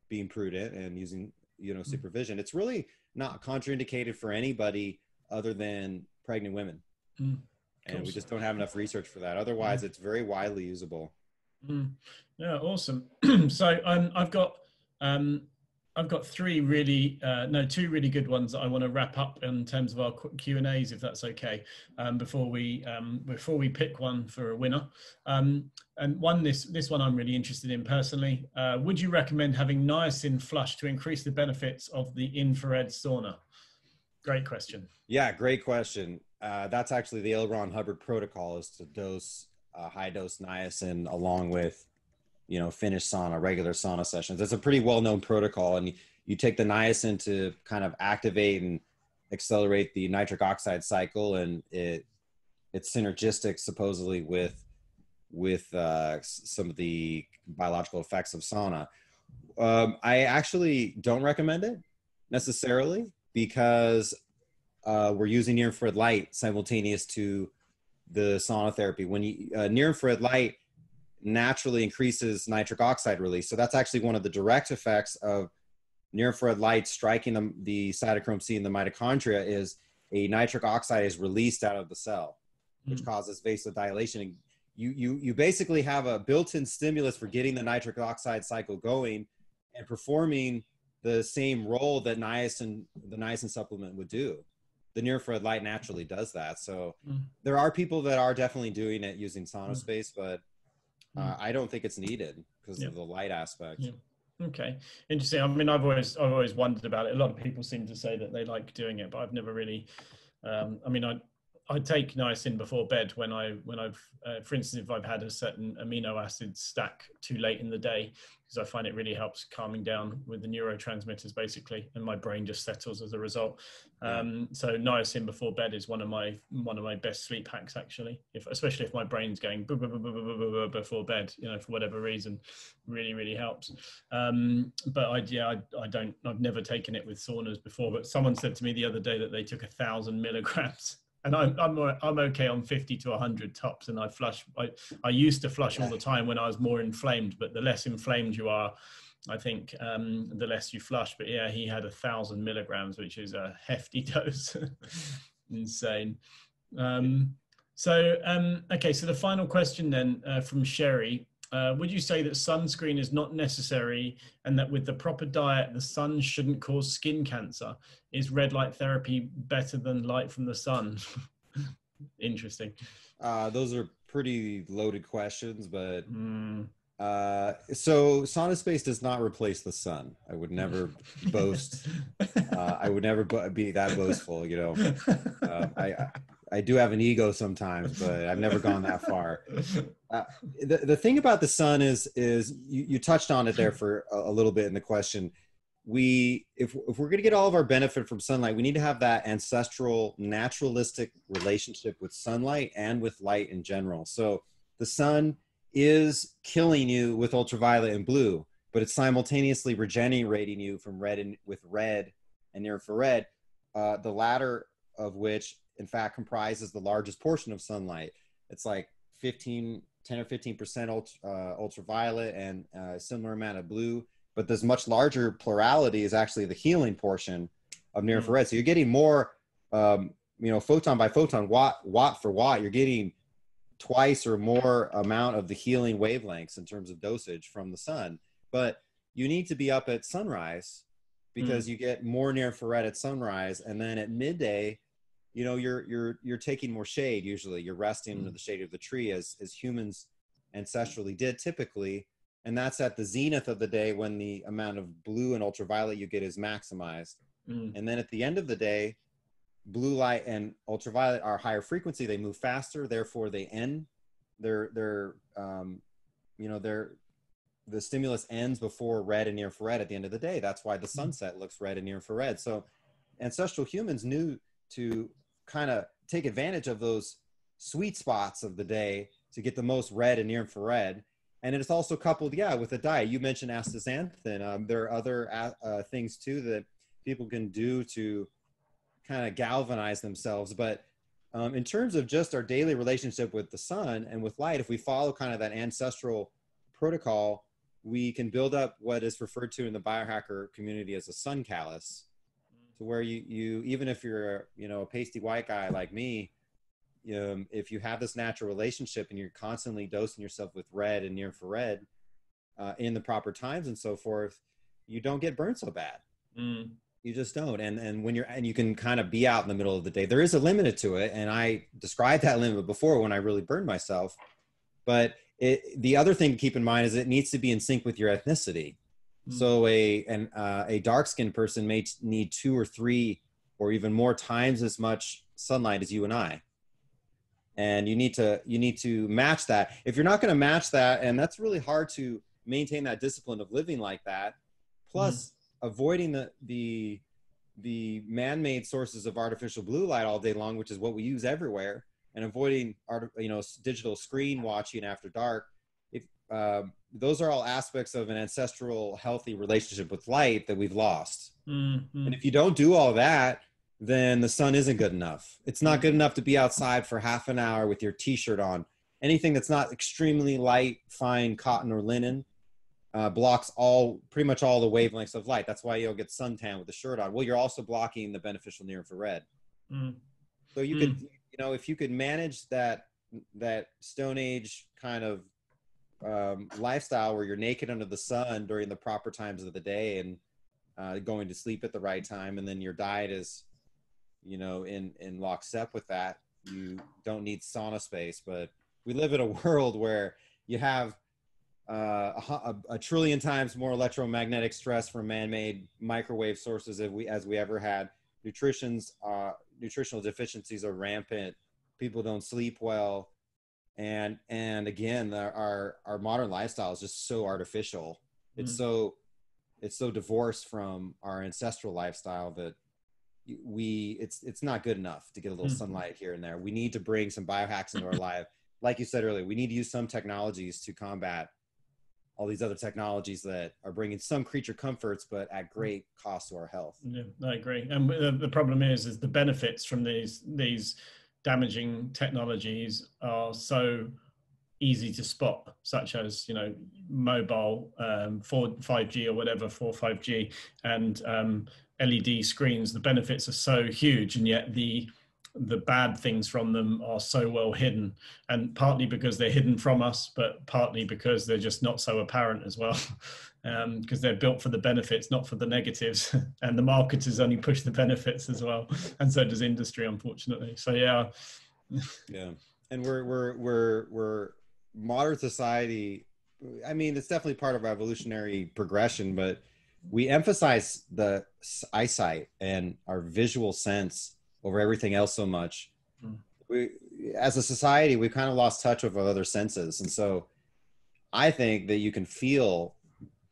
being prudent and using, you know, supervision. It's really not contraindicated for anybody other than pregnant women. And we just don't have enough research for that. Otherwise, it's very widely usable. Yeah, awesome. So I've got two really good ones that I want to wrap up in terms of our Q&As, if that's okay, before we pick one for a winner. And this one I'm really interested in personally. Would you recommend having niacin flush to increase the benefits of the infrared sauna? Great question. Yeah, great question. That's actually the L. Ron Hubbard protocol, is to dose high dose niacin along with, you know, Finnish sauna, regular sauna sessions. It's a pretty well-known protocol, and you take the niacin to kind of activate and accelerate the nitric oxide cycle, and it's synergistic supposedly with some of the biological effects of sauna. I actually don't recommend it necessarily because we're using near-infrared light simultaneous to the sauna therapy. When you near-infrared light naturally increases nitric oxide release. So that's actually one of the direct effects of near-infrared light striking the cytochrome C in the mitochondria, is a nitric oxide is released out of the cell, which causes vasodilation. And you basically have a built-in stimulus for getting the nitric oxide cycle going and performing the same role that the niacin supplement would do. The near-infrared light naturally does that. So there are people that are definitely doing it using Sauna Space, but I don't think it's needed because of the light aspect. Okay, interesting. I mean, I've always wondered about it. A lot of people seem to say that they like doing it, but I've never really. I mean, I take niacin before bed when I've for instance, if I've had a certain amino acid stack too late in the day, because I find it really helps calming down with the neurotransmitters basically, and my brain just settles as a result. So niacin before bed is one of my best sleep hacks actually, especially if my brain's going before bed, you know, for whatever reason, really helps. But I've never taken it with saunas before, but someone said to me the other day that they took 1,000 milligrams. And I'm okay on 50 to 100 tops, and I used to flush all the time when I was more inflamed, but the less inflamed you are, I think, the less you flush. But yeah, he had 1,000 milligrams, which is a hefty dose. Insane. Okay, so the final question then from Sherry. Would you say that sunscreen is not necessary, and that with the proper diet, the sun shouldn't cause skin cancer? Is red light therapy better than light from the sun? Interesting. Those are pretty loaded questions, but So Sauna Space does not replace the sun. I would never boast. I would never be that boastful, you know. I do have an ego sometimes, but I've never gone that far. Uh, the thing about the sun is you touched on it there for a little bit in the question. If we're going to get all of our benefit from sunlight, we need to have that ancestral, naturalistic relationship with sunlight and with light in general. So the sun is killing you with ultraviolet and blue, but it's simultaneously regenerating you from red and near infrared, the latter of which in fact comprises the largest portion of sunlight. It's like 10 or 15% ultraviolet and a similar amount of blue, but this much larger plurality is actually the healing portion of near infrared. So you're getting more, photon by photon, watt for watt, you're getting twice or more amount of the healing wavelengths in terms of dosage from the sun. But you need to be up at sunrise because you get more near infrared at sunrise, and then at midday, you know, you're taking more shade. Usually you're resting under the shade of the tree as humans ancestrally did typically, and that's at the zenith of the day when the amount of blue and ultraviolet you get is maximized. And then at the end of the day, blue light and ultraviolet are higher frequency, they move faster, therefore they end the stimulus ends before red and near infrared at the end of the day. That's why the sunset looks red and near infrared. So ancestral humans knew to kind of take advantage of those sweet spots of the day to get the most red and near infrared. And it's also coupled, with a diet. You mentioned astaxanthin. There are other things too that people can do to kind of galvanize themselves. But in terms of just our daily relationship with the sun and with light, if we follow kind of that ancestral protocol, we can build up what is referred to in the biohacker community as a sun callus, to where you even if you're a pasty white guy like me, if you have this natural relationship and you're constantly dosing yourself with red and near infrared in the proper times and so forth, you don't get burned so bad. You just don't. And when you can kind of be out in the middle of the day. There is a limit to it, and I described that limit before when I really burned myself. But the other thing to keep in mind is it needs to be in sync with your ethnicity. So a dark-skinned person may need 2 or 3 or even more times as much sunlight as you and I. And you need to match that. If you're not going to match that, and that's really hard to maintain that discipline of living like that, plus avoiding the man-made sources of artificial blue light all day long, which is what we use everywhere, and avoiding digital screen watching after dark. If those are all aspects of an ancestral healthy relationship with light that we've lost. And if you don't do all that, then the sun isn't good enough. It's not good enough to be outside for half an hour with your t-shirt on. Anything that's not extremely light, fine cotton or linen blocks pretty much all the wavelengths of light. That's why you'll get suntan with the shirt on. Well, you're also blocking the beneficial near infrared. So you could, if you could manage that Stone Age kind of lifestyle where you're naked under the sun during the proper times of the day and going to sleep at the right time, and then your diet is, in lockstep with that, you don't need sauna space. But we live in a world where you have a trillion times more electromagnetic stress from man-made microwave sources as we ever had. Nutritional deficiencies are rampant. People don't sleep well, and again, our modern lifestyle is just so artificial. It's so divorced from our ancestral lifestyle that it's not good enough to get a little sunlight here and there. We need to bring some biohacks into our life. Like you said earlier, we need to use some technologies to combat all these other technologies that are bringing some creature comforts, but at great cost to our health. Yeah, I agree. And the problem is the benefits from these damaging technologies are so easy to spot, such as mobile 5G or whatever, 5G, and LED screens. The benefits are so huge, and yet the bad things from them are so well hidden, and partly because they're hidden from us, but partly because they're just not so apparent as well, because they're built for the benefits, not for the negatives. And the marketers only push the benefits as well, and so does industry, unfortunately. So yeah. And we're modern society I mean, it's definitely part of our evolutionary progression, but we emphasize the eyesight and our visual sense over everything else so much. We, as a society, we've kind of lost touch with our other senses. And so I think that you can feel,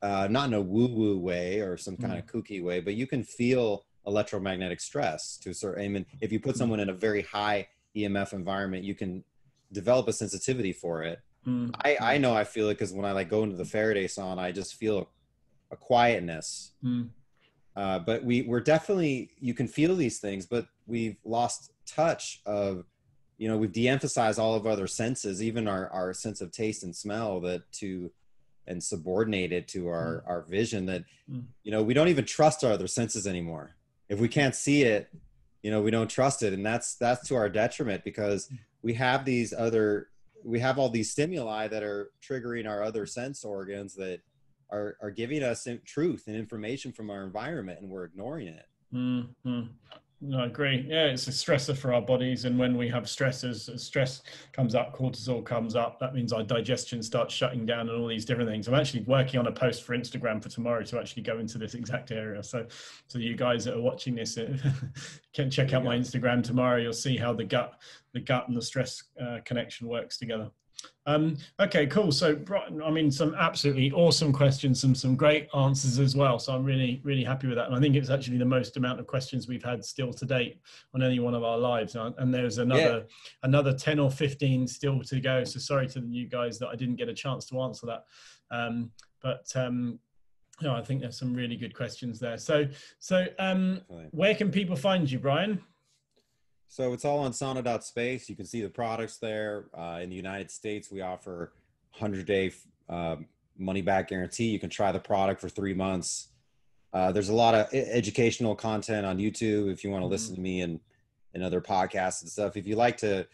not in a woo-woo way or some kind of kooky way, but you can feel electromagnetic stress to a certain, I mean, if you put someone in a very high EMF environment, you can develop a sensitivity for it. I know I feel it because when I like go into the Faraday sauna, I just feel a quietness. But we're definitely, you can feel these things, but we've lost touch of, you know, we've de-emphasized all of other senses, even our sense of taste and smell, and subordinated to our vision, that, you know, we don't even trust our other senses anymore. If we can't see it, you know, we don't trust it. And that's to our detriment, because we have all these stimuli that are triggering our other sense organs that are giving us truth and information from our environment, and we're ignoring it. No, I agree. Yeah, it's a stressor for our bodies, and when we have stressors, as stress comes up, cortisol comes up, that means our digestion starts shutting down and all these different things. I'm actually working on a post for Instagram for tomorrow to actually go into this exact area. So you guys that are watching this can check out my Instagram tomorrow. You'll see how the gut and the stress connection works together. Okay, cool. So, Brighten, I mean, some absolutely awesome questions, some great answers as well. So I'm really, really happy with that. And I think it's actually the most amount of questions we've had still to date on any one of our lives. And there's another 10 or 15 still to go. So sorry to you guys that I didn't get a chance to answer that. No, I think there's some really good questions there. So where can people find you, Brian? So it's all on Sauna.space. You can see the products there. In the United States, we offer 100-day money-back guarantee. You can try the product for 3 months. There's a lot of educational content on YouTube if you want to listen to me and other podcasts and stuff. If you like to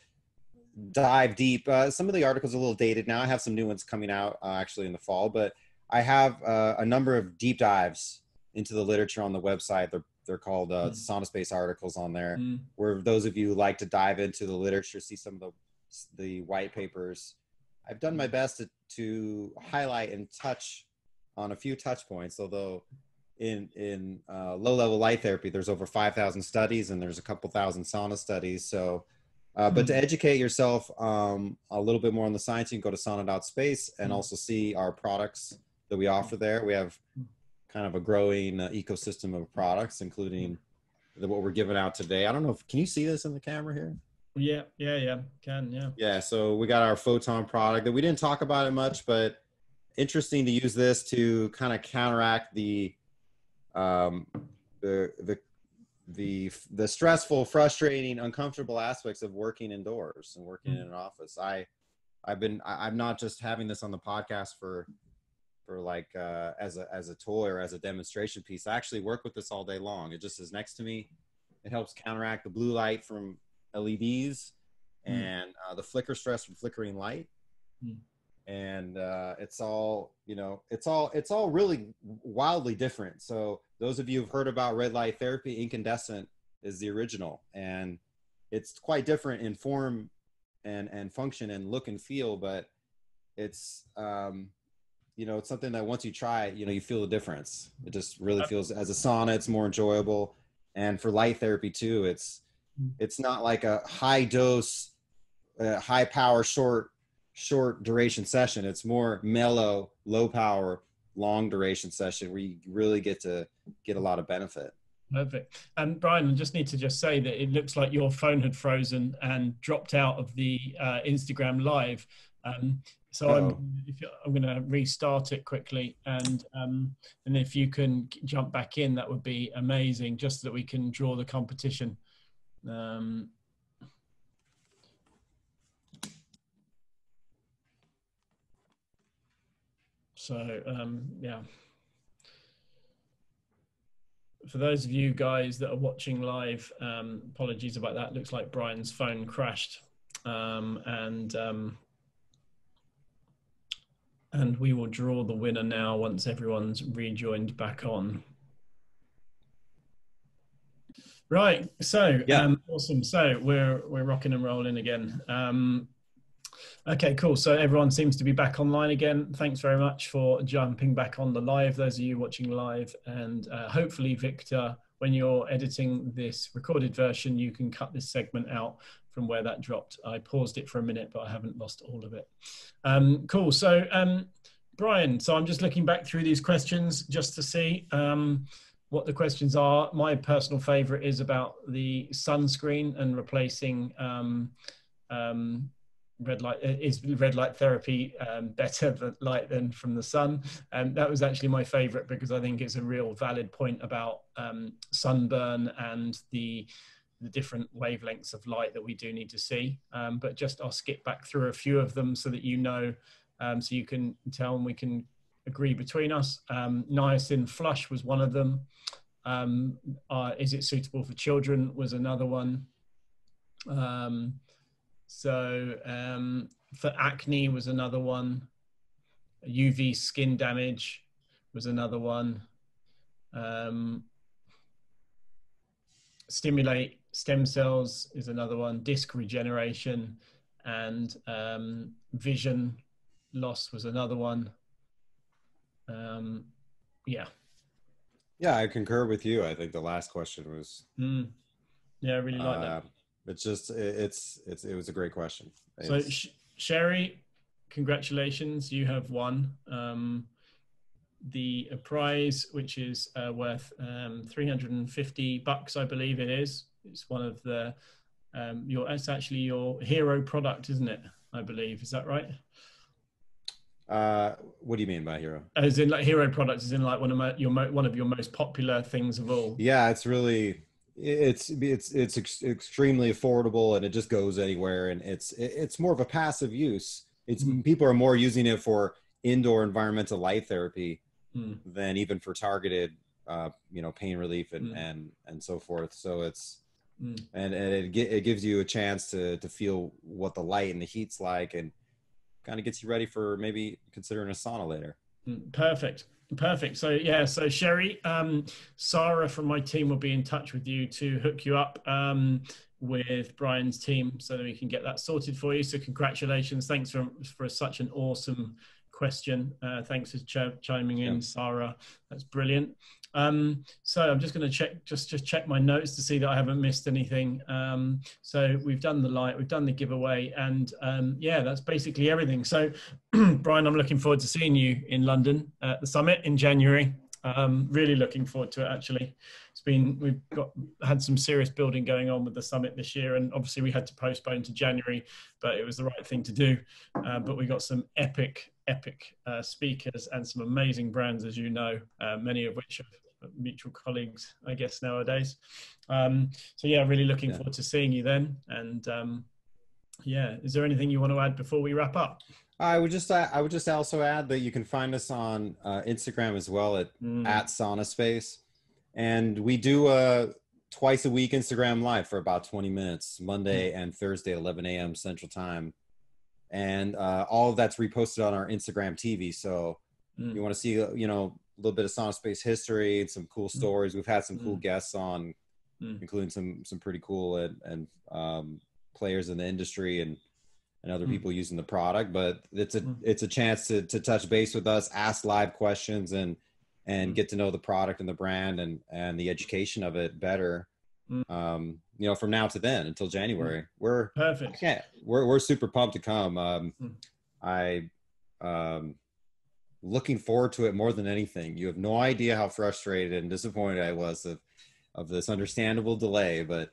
dive deep, some of the articles are a little dated now. I have some new ones coming out actually in the fall, but I have a number of deep dives into the literature on the website. They're called Sauna Space articles on there, where those of you who like to dive into the literature, see some of the white papers. I've done my best to highlight and touch on a few touch points, although in low-level light therapy, there's over 5,000 studies and there's a couple thousand sauna studies. So, but to educate yourself a little bit more on the science, you can go to sauna.space and also see our products that we offer there. We have kind of a growing ecosystem of products, including what we're giving out today. I don't know if, can you see this in the camera here? Yeah. Yeah, so we got our photon product that we didn't talk about it much, but interesting to use this to kind of counteract the stressful, frustrating, uncomfortable aspects of working indoors and working in an office. I'm not just having this on the podcast for like as a toy or as a demonstration piece. I actually work with this all day long. It just is next to me. It helps counteract the blue light from LEDs and the flicker stress from flickering light. And it's all, you know, it's all really wildly different. So those of you who've heard about red light therapy, incandescent is the original, and it's quite different in form and function and look and feel, but it's you know, it's something that once you try it, you know, you feel the difference. It just really feels, as a sauna, it's more enjoyable. And for light therapy too, it's not like a high dose, high power, short duration session. It's more mellow, low power, long duration session where you really get to get a lot of benefit. Perfect. And Brian, I just need to say that it looks like your phone had frozen and dropped out of the Instagram live. So I'm going to restart it quickly, and if you can jump back in, that would be amazing, just so that we can draw the competition. Yeah. For those of you guys that are watching live, apologies about that. Looks like Brian's phone crashed, and we will draw the winner now once everyone's rejoined back on. Right, so awesome. So we're rocking and rolling again. Okay, cool. So everyone seems to be back online again. Thanks very much for jumping back on the live, those of you watching live. And hopefully, Victor, when you're editing this recorded version, you can cut this segment out from where that dropped. I paused it for a minute, but I haven't lost all of it. Cool. So, Brian, so I'm just looking back through these questions just to see what the questions are. My personal favorite is about the sunscreen and replacing red light. Is red light therapy better light than from the sun? And that was actually my favorite because I think it's a real valid point about sunburn and the different wavelengths of light that we do need to see. But just I'll skip back through a few of them so that you know, so you can tell and we can agree between us. Niacin flush was one of them. Is it suitable for children was another one. For acne was another one. UV skin damage was another one. Stimulate stem cells is another one. Disc regeneration and vision loss was another one. Yeah. Yeah, I concur with you. I think the last question was. Yeah, I really like that. It's just it was a great question. So Sherry, congratulations, you have won the prize, which is worth $350, I believe it is. It's one of the it's actually your hero product, isn't it? I believe, is that right? What do you mean by hero? As in like hero products, as in like one of your most popular things of all. Yeah, it's really. It's extremely affordable and it just goes anywhere, and it's more of a passive use. People are more using it for indoor environmental light therapy than even for targeted pain relief and so forth. So it's and it gives you a chance to feel what the light and the heat's like, and kind of gets you ready for maybe considering a sauna later. Perfect. So yeah, so Sherry, Sarah from my team will be in touch with you to hook you up with Brian's team so that we can get that sorted for you. So congratulations. Thanks for such an awesome question. Thanks for chiming in, Sarah. That's brilliant. So I'm just going to check my notes to see that I haven't missed anything. So we've done the light, we've done the giveaway, and yeah, that's basically everything. So Brian, I'm looking forward to seeing you in London at the summit in January. Really looking forward to it, actually. We've had some serious building going on with the summit this year, and obviously we had to postpone to January, but it was the right thing to do. But we got some epic speakers and some amazing brands, as you know, many of which are mutual colleagues, I guess, nowadays. So yeah, really looking forward to seeing you then. And yeah, is there anything you want to add before we wrap up? I would just also add that you can find us on Instagram as well at Sauna Space, and we do twice a week Instagram live for about 20 minutes, Monday and Thursday, 11 a.m. Central Time, and all of that's reposted on our Instagram TV. So you want to see a little bit of Sauna Space history and some cool stories. We've had some cool guests on, including some pretty cool and players in the industry and other people using the product. But it's a chance to touch base with us, ask live questions, and get to know the product and the brand and the education of it better. From now to then until January. We're perfect. We're super pumped to come. Looking forward to it more than anything. You have no idea how frustrated and disappointed I was of this understandable delay, but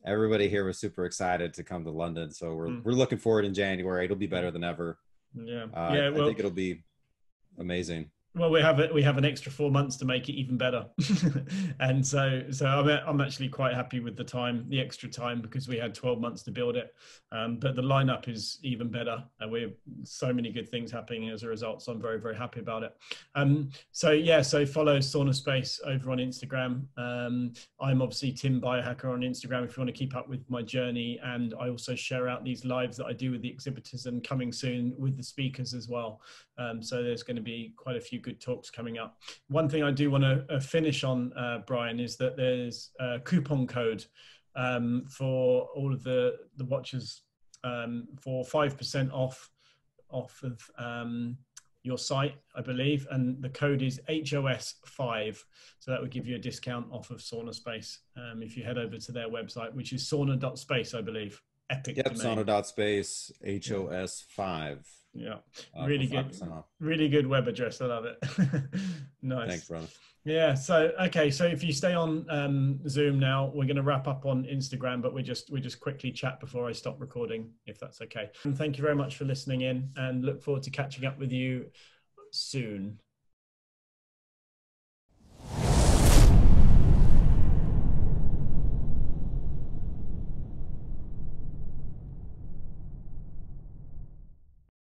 everybody here was super excited to come to London. So we're looking forward in January. It'll be better than ever. Yeah. I think it'll be amazing. Well, we have an extra 4 months to make it even better. And so I'm actually quite happy with the extra time, because we had 12 months to build it. But the lineup is even better, and we have so many good things happening as a result. So I'm very, very happy about it. So follow Sauna Space over on Instagram. I'm obviously Tim Biohacker on Instagram if you want to keep up with my journey. And I also share out these lives that I do with the exhibitors, and coming soon with the speakers as well. So there's going to be quite a few good talks coming up. One thing I do want to finish on, Brian, is that there's a coupon code for all of the watchers for 5% off of your site, I believe, and the code is HOS5, so that would give you a discount off of Sauna Space if you head over to their website, which is sauna.space, I believe. Epic. Yep, domain. Sauna.space, HOS5. Yeah, really good, really good web address. I love it. Nice. Thanks, brother. Yeah. So okay. So if you stay on Zoom now, we're going to wrap up on Instagram, but we just quickly chat before I stop recording, if that's okay. And thank you very much for listening in, and look forward to catching up with you soon.